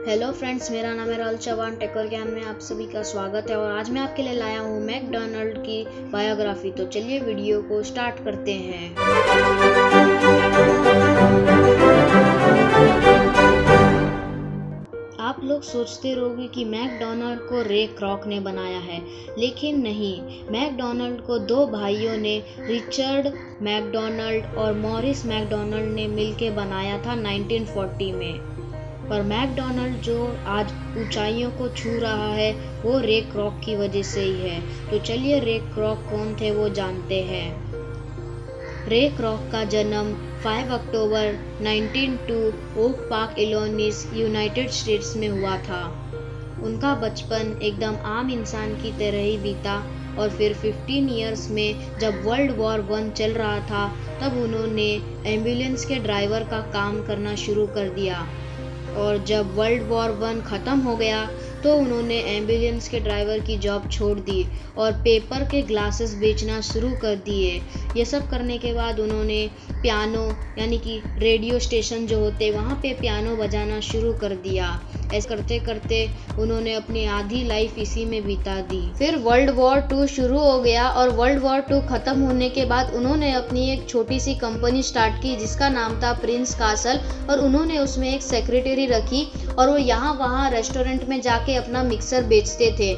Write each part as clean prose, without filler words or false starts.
Hello friends, मेरा नाम है राहुल चौहान। टेक और ज्ञान में आप सभी का स्वागत है। और आज मैं आपके लिए लाया हूँ मैकडोनल्ड की बायोग्राफी। तो चलिए वीडियो को स्टार्ट करते हैं। आप लोग सोचते रहोगे कि मैकडोनल्ड को रे क्रॉक ने बनाया है, लेकिन नहीं। मैकडोनल्ड को दो भाइयों ने, रिचर्ड मैकडोनल्ड और मॉरिस मैकडोनल्ड ने मिलकर बनाया था 1940 में। पर मैकडोनल्ड जो आज ऊंचाइयों को छू रहा है वो रे क्रॉक की वजह से ही है। तो चलिए रे क्रॉक कौन थे वो जानते हैं। रे क्रॉक का जन्म 5 October 1902 Oak Park, Illinois, United States में हुआ था। उनका बचपन एकदम आम इंसान की तरह ही बीता और फिर 15 इयर्स में जब वर्ल्ड वॉर 1 चल रहा था तब उन्होंने एम्बुलेंस के ड्राइवर का काम करना शुरू कर दिया। और जब वर्ल्ड वॉर 1 ख़त्म हो गया तो उन्होंने एम्बुलेंस के ड्राइवर की जॉब छोड़ दी और पेपर के ग्लासेस बेचना शुरू कर दिए। ये सब करने के बाद उन्होंने पियानो यानी कि रेडियो स्टेशन जो होते वहाँ पे पियानो बजाना शुरू कर दिया। ऐसे करते करते उन्होंने अपनी आधी लाइफ इसी में बिता दी। फिर वर्ल्ड वॉर 2 शुरू हो गया और वर्ल्ड वॉर 2 ख़त्म होने के बाद उन्होंने अपनी एक छोटी सी कंपनी स्टार्ट की जिसका नाम था प्रिंस कासल। और उन्होंने उसमें एक सेक्रेटरी रखी और वो यहाँ वहाँ रेस्टोरेंट में जाके अपना मिक्सर बेचते थे,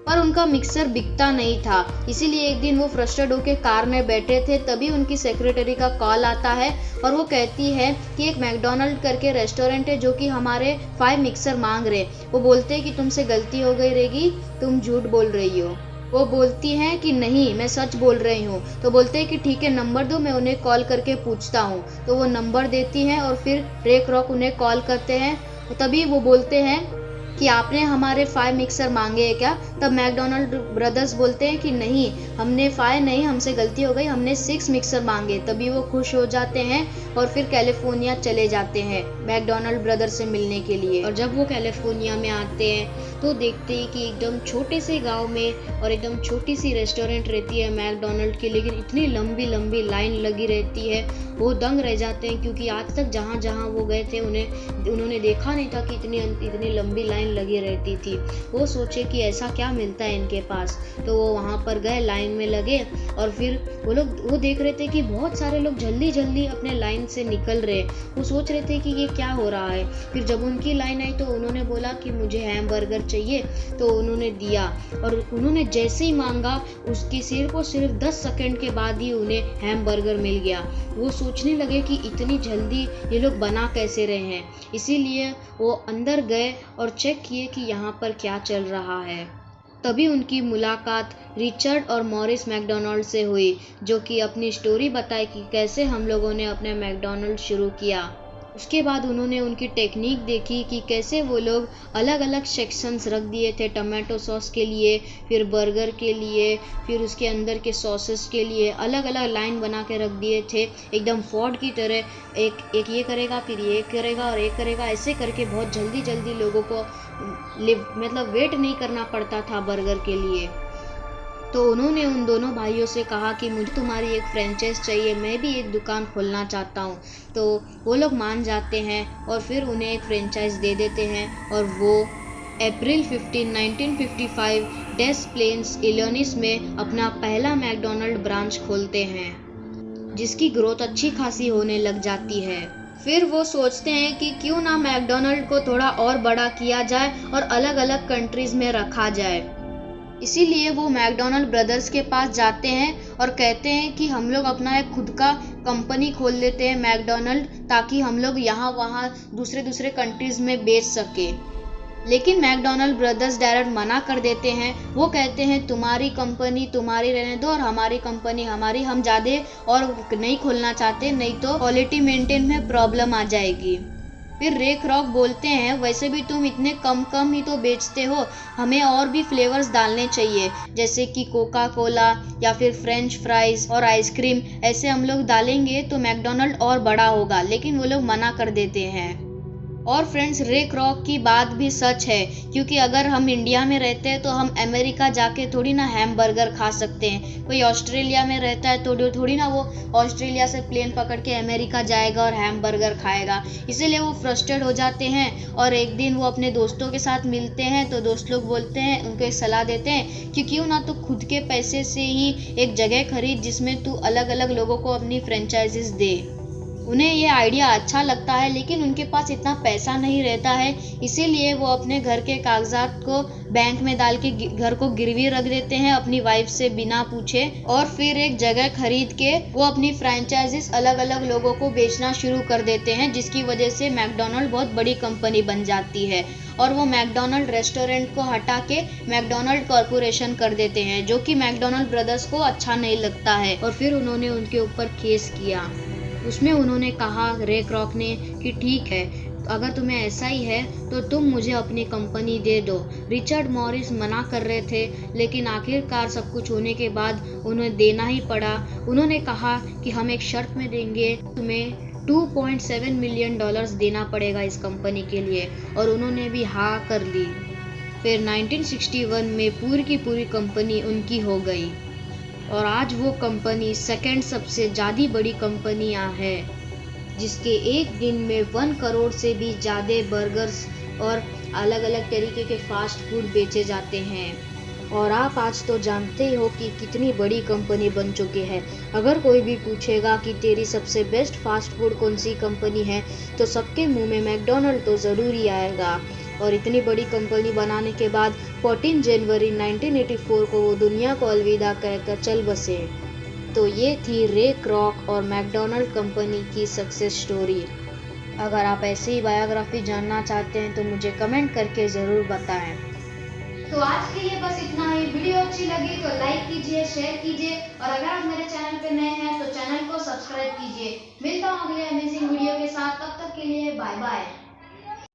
पर उनका मिक्सर बिकता नहीं था। इसीलिए एक दिन वो फ्रस्ट्रेट होकर कार में बैठे थे, तभी उनकी सेक्रेटरी का कॉल आता है और वो कहती है कि एक मैकडोनल्ड करके रेस्टोरेंट है जो कि हमारे 5 मिक्सर मांग रहे। वो बोलते हैं कि तुमसे गलती हो गई रहेगी, तुम झूठ बोल रही हो। वो बोलती हैं कि नहीं, मैं सच बोल रही हूँ। तो बोलते हैं कि ठीक है, नंबर दो, मैं उन्हें कॉल करके पूछता हूँ। तो वो नंबर देती हैं और फिर रे क्रॉक उन्हें कॉल करते हैं। तभी वो बोलते हैं कि आपने हमारे 5 मिक्सर मांगे हैं क्या? तब मैकडोनल्ड ब्रदर्स बोलते हैं कि नहीं, हमने 5 नहीं, हमसे गलती हो गई, हमने 6 मिक्सर मांगे। तभी वो खुश हो जाते हैं और फिर कैलिफोर्निया चले जाते हैं मैकडोनल्ड ब्रदर्स से मिलने के लिए। और जब वो कैलिफोर्निया में आते हैं तो देखते हैं कि एकदम छोटे से गांव में और एकदम छोटी सी रेस्टोरेंट रहती है मैकडोनल्ड की, लेकिन इतनी लंबी लंबी लाइन लगी रहती है। वो दंग रह जाते हैं क्योंकि आज तक जहाँ जहाँ वो गए थे उन्होंने देखा नहीं था कि इतनी लंबी लाइन लगी रहती थी। वो सोचे कि ऐसा क्या मिलता है इनके पास, तो वो वहाँ पर गए, लाइन में लगे और फिर वो देख रहे थे कि बहुत सारे लोग जल्दी जल्दी अपने लाइन से निकल रहे। वो सोच रहे थे कि ये क्या हो रहा है। फिर जब उनकी लाइन आई तो उन्होंने बोला कि मुझे हैमबर्गर चाहिए। तो उन्होंने दिया और उन्होंने जैसे ही मांगा उसकी सिर्फ 10 सेकंड के बाद ही उन्हें हैमबर्गर मिल गया। वो सोचने लगे कि इतनी जल्दी ये लोग बना कैसे रहे हैं। इसीलिए वो अंदर गए और चेक किए कि यहाँ पर क्या चल रहा है। तभी उनकी मुलाकात रिचर्ड और मॉरिस मैकडोनल्ड से हुई, जो कि अपनी स्टोरी बताई कि कैसे हम लोगों ने अपने मैकडोनल्ड शुरू किया। उसके बाद उन्होंने उनकी टेक्निक देखी कि कैसे वो लोग अलग अलग सेक्शंस रख दिए थे, टमाटो सॉस के लिए, फिर बर्गर के लिए, फिर उसके अंदर के सॉसेस के लिए अलग अलग लाइन बना के रख दिए थे, एकदम फोर्ड की तरह। एक ये करेगा, फिर ये करेगा और एक करेगा, ऐसे करके बहुत जल्दी जल्दी लोगों को वेट नहीं करना पड़ता था बर्गर के लिए। तो उन्होंने उन दोनों भाइयों से कहा कि मुझे तुम्हारी एक फ्रेंचाइज चाहिए, मैं भी एक दुकान खोलना चाहता हूँ। तो वो लोग मान जाते हैं और फिर उन्हें एक फ्रेंचाइज दे देते हैं और वो अप्रैल 15, 1955 डेस प्लेन्स, इलिनॉइस में अपना पहला मैकडोनल्ड ब्रांच खोलते हैं, जिसकी ग्रोथ अच्छी खासी होने लग जाती है। फिर वो सोचते हैं कि क्यों ना मैकडोनल्ड को थोड़ा और बड़ा किया जाए और अलग अलग कंट्रीज में रखा जाए। इसीलिए वो मैकडोनल्ड ब्रदर्स के पास जाते हैं और कहते हैं कि हम लोग अपना एक खुद का कंपनी खोल लेते हैं मैकडोनल्ड, ताकि हम लोग यहाँ वहाँ दूसरे कंट्रीज में बेच सके। लेकिन मैकडोनल्ड ब्रदर्स डायरेक्ट मना कर देते हैं। वो कहते हैं तुम्हारी कंपनी तुम्हारी रहने दो और हमारी कंपनी हमारी, हम ज़्यादा और नहीं खोलना चाहते, नहीं तो क्वालिटी मेंटेन में प्रॉब्लम आ जाएगी। फिर रे क्रॉक बोलते हैं वैसे भी तुम इतने कम ही तो बेचते हो, हमें और भी फ्लेवर्स डालने चाहिए, जैसे कि कोका कोला या फिर फ्रेंच फ्राइज और आइसक्रीम। ऐसे हम लोग डालेंगे तो मैकडोनल्ड और बड़ा होगा। लेकिन वो लोग मना कर देते हैं। और फ्रेंड्स, रे क्रॉक की बात भी सच है, क्योंकि अगर हम इंडिया में रहते हैं तो हम अमेरिका जाके थोड़ी ना हैमबर्गर खा सकते हैं। कोई ऑस्ट्रेलिया में रहता है तो थोड़ी ना वो ऑस्ट्रेलिया से प्लेन पकड़ के अमेरिका जाएगा और हैमबर्गर खाएगा। इसीलिए वो फ्रस्ट्रेट हो जाते हैं और एक दिन वो अपने दोस्तों के साथ मिलते हैं तो दोस्त लोग बोलते हैं, उनको एक सलाह देते हैं कि क्यों ना तू खुद के पैसे से ही एक जगह खरीद जिसमें तू अलग अलग लोगों को अपनी फ्रेंचाइजीज दे। उन्हें ये आइडिया अच्छा लगता है, लेकिन उनके पास इतना पैसा नहीं रहता है, इसीलिए वो अपने घर के कागजात को बैंक में डाल के घर को गिरवी रख देते हैं अपनी वाइफ से बिना पूछे, और फिर एक जगह खरीद के वो अपनी फ्रेंचाइजीज अलग अलग लोगों को बेचना शुरू कर देते हैं, जिसकी वजह से मैकडॉनल्ड बहुत बड़ी कंपनी बन जाती है। और वो मैकडॉनल्ड रेस्टोरेंट को हटा के मैकडॉनल्ड कॉरपोरेशन कर देते हैं, जो कि मैकडॉनल्ड ब्रदर्स को अच्छा नहीं लगता है। और फिर उन्होंने उनके ऊपर केस किया। उसमें उन्होंने कहा, रे क्रॉक ने, कि ठीक है, अगर तुम्हें ऐसा ही है तो तुम मुझे अपनी कंपनी दे दो। रिचर्ड मॉरिस मना कर रहे थे, लेकिन आखिरकार सब कुछ होने के बाद उन्हें देना ही पड़ा। उन्होंने कहा कि हम एक शर्त में देंगे, तुम्हें $2.7 मिलियन देना पड़ेगा इस कंपनी के लिए, और उन्होंने भी हाँ कर ली। फिर 1961 में पूरी की पूरी कंपनी उनकी हो गई, और आज वो कंपनी सेकंड सबसे ज़्यादा बड़ी कंपनियां है, जिसके एक दिन में 1 करोड़ से भी ज़्यादा बर्गर्स और अलग अलग तरीके के फास्ट फूड बेचे जाते हैं। और आप आज तो जानते ही हो कि कितनी बड़ी कंपनी बन चुकी है। अगर कोई भी पूछेगा कि तेरी सबसे बेस्ट फास्ट फूड कौन सी कंपनी है, तो सबके मुंह में मैकडॉनल्ड तो ज़रूर ही आएगा। और इतनी बड़ी कंपनी बनाने के बाद 14 जनवरी 1984 को वो दुनिया को अलविदा कहकर चल बसे। तो ये थी रे क्रॉक और मैकडॉनल्ड कंपनी की सक्सेस स्टोरी। अगर आप ऐसे ही बायोग्राफी जानना चाहते हैं तो मुझे कमेंट करके ज़रूर बताएं। तो आज के लिए बस इतना ही। वीडियो अच्छी लगी तो लाइक कीजिए, शेयर कीजिए, और अगर आप मेरे चैनल पे नए हैं तो चैनल को सब्सक्राइब कीजिए। मिलता हूँ अगले अमेजिंग वीडियो के साथ, तब तक के लिए बाय बाय।